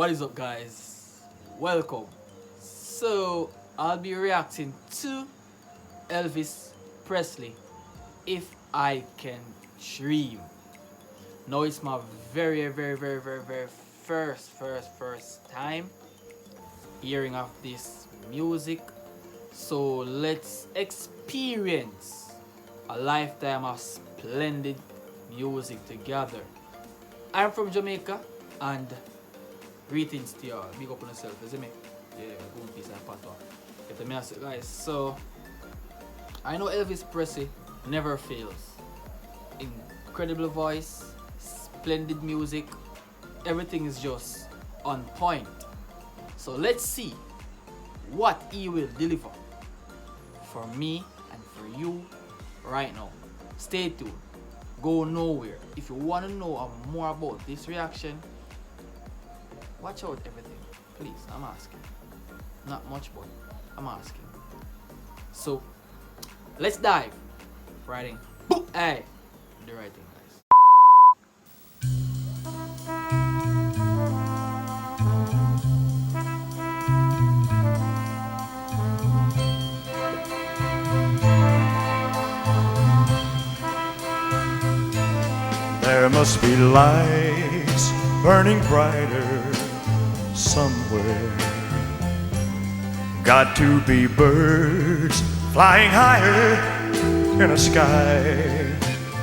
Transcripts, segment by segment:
What is up, guys? Welcome. So, I'll be reacting to Elvis Presley, If I Can Dream. Now, it's my very first time hearing of this music. So, let's experience a lifetime of splendid music together. I'm from Jamaica and greetings to y'all. Big up on yourself, isn't it? Yeah, go in peace and pato. Get the message, guys. So, I know Elvis Presley never fails. Incredible voice, splendid music, everything is just on point. So, let's see what he will deliver for me and for you right now. Stay tuned. Go nowhere. If you want to know more about this reaction, watch out everything. Please, I'm asking. Not much, but I'm asking. So, let's dive right in. Boom! Hey! The right thing, guys. There must be lights burning brighter somewhere. Got to be birds flying higher in a sky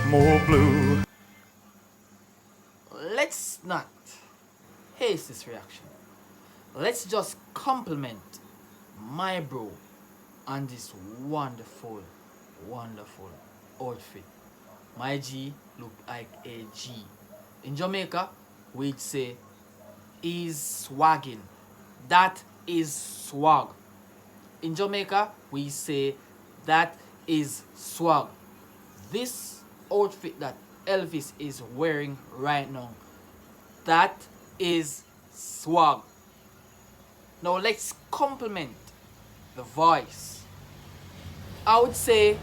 more blue. Let's not haste this reaction. Let's just compliment my bro on this wonderful outfit. My G look like a G. In Jamaica, we'd say he's swagging. That is swag. In Jamaica, we say that is swag. This outfit that Elvis is wearing right now, that is swag. Now let's compliment the voice. I would say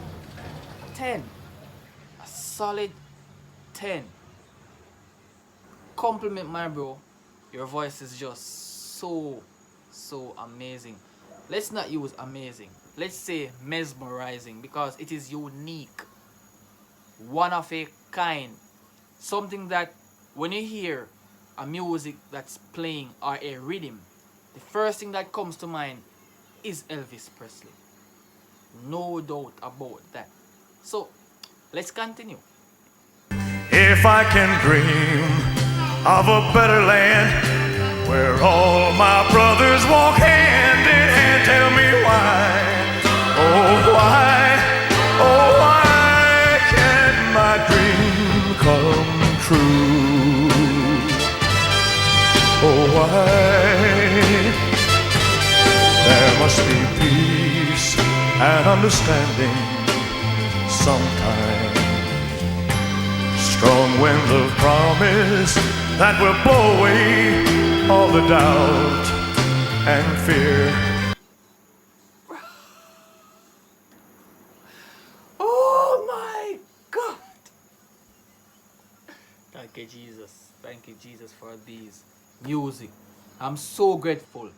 10. A solid 10. Compliment my bro. Your voice is just so amazing. Let's not use amazing. Let's say mesmerizing, because it is unique. One of a kind. Something that when you hear a music that's playing or a rhythm, the first thing that comes to mind is Elvis Presley. No doubt about that. So, let's continue. If I can dream of a better land where all my brothers walk hand in hand, tell me why, oh why can't my dream come true? Oh why? There must be peace and understanding sometimes. Strong winds of promise that will blow away all the doubt and fear. Oh my God! Thank you, Jesus. Thank you, Jesus, for these music. I'm so grateful.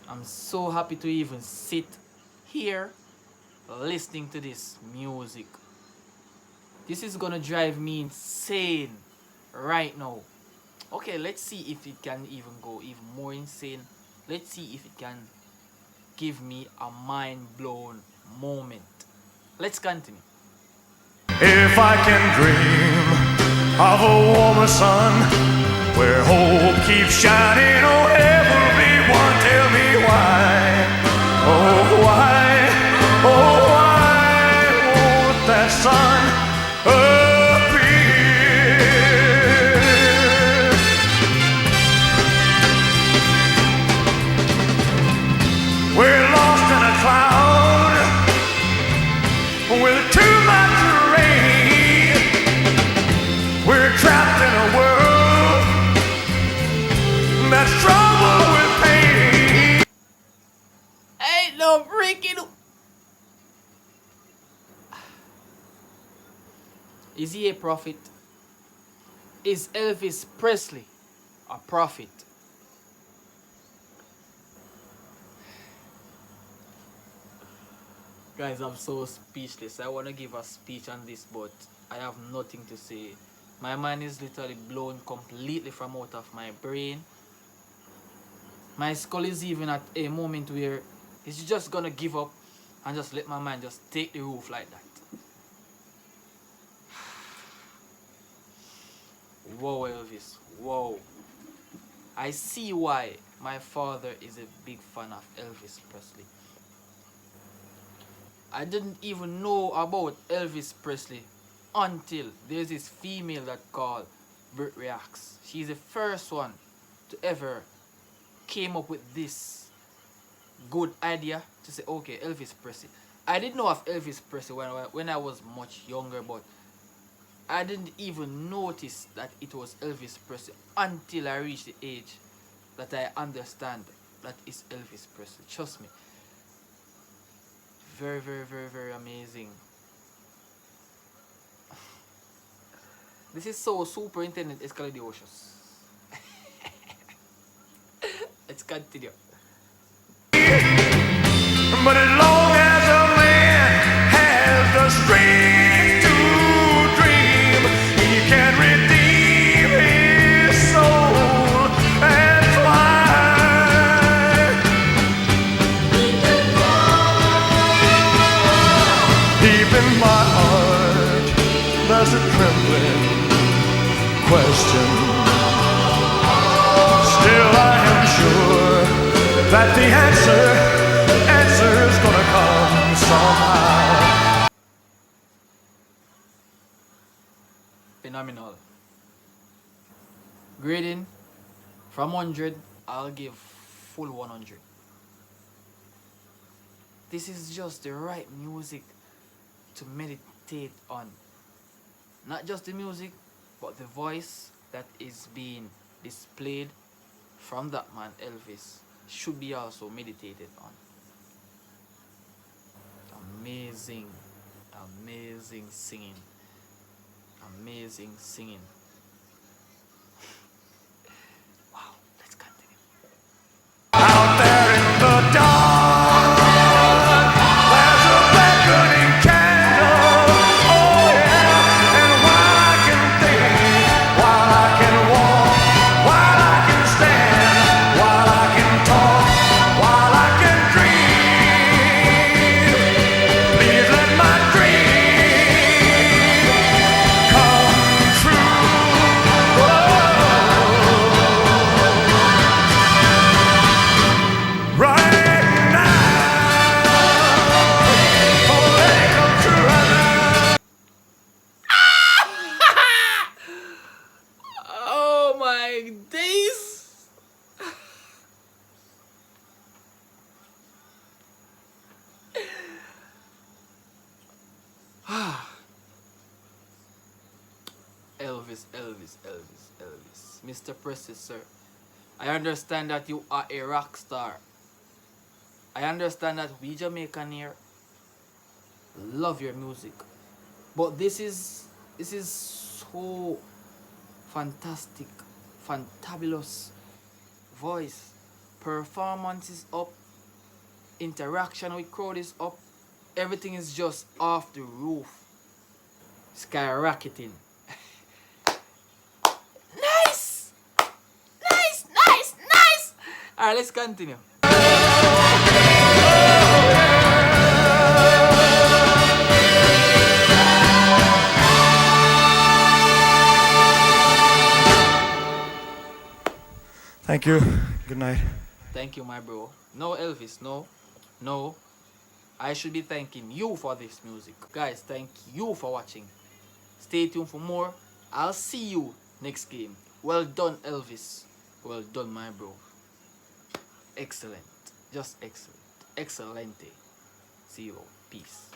I'm so happy to even sit here listening to this music. This is gonna drive me insane right now. Okay, let's see if it can even go even more insane. Let's see if it can give me a mind-blown moment. Let's continue. If I can dream of a warmer sun where hope keeps shining, oh everyone, tell me why, oh why, oh why won't that sun appear? We're lost in a cloud with too much rain. We're trapped in a world that's troubled with pain. Ain't no freaking. Is he a prophet? Is Elvis Presley a prophet? Guys, I'm so speechless. I want to give a speech on this, but I have nothing to say. My mind is literally blown completely from out of my brain. My skull is even at a moment where it's just gonna give up and just let my mind just take the roof like that. Whoa, Elvis. Whoa. I see why my father is a big fan of Elvis Presley. I didn't even know about Elvis Presley until there's this female that called Brit Reacts. She's the first one to ever came up with this good idea to say, okay, Elvis Presley. I didn't know of Elvis Presley when I was much younger, but I didn't even notice that it was Elvis Presley until I reached the age that I understand that it's Elvis Presley. Trust me. Very, very, very, very amazing. This is so Superintendent Escaladiocious. Let's continue. But as long as a man has the strength to dream, he can redeem his soul and fly. Deep in my heart, there's a trembling question. Still I am sure that the answer's gonna come somehow. Phenomenal. Grading from 100, I'll give full 100. This is just the right music to meditate on. Not just the music, but the voice that is being displayed from that man Elvis should be also meditated on. Amazing, amazing singing. Amazing singing. Wow, let's continue. Out there in the dark, there's a beckoning candle. Oh yeah, and while I can think, while I can walk, while I can stand, while I can talk, while I can dream, please let my dream come true. Right now, oh, let it come true right now. Oh my days! Elvis, Elvis, Elvis, Elvis. Mr. Presley, sir. I understand that you are a rock star. I understand that we Jamaican here love your music. But this is so fantastic, fantabulous voice. Performance is up, interaction with crowd is up, everything is just off the roof. Skyrocketing. Nice! Nice, nice, nice! Alright, let's continue. Thank you. Good night. Thank you, my bro. No, Elvis, no. No. I should be thanking you for this music. Guys, thank you for watching. Stay tuned for more. I'll see you next game. Well done, Elvis. Well done, my bro. Excellent. Just excellent. Excellente. See you all. Peace.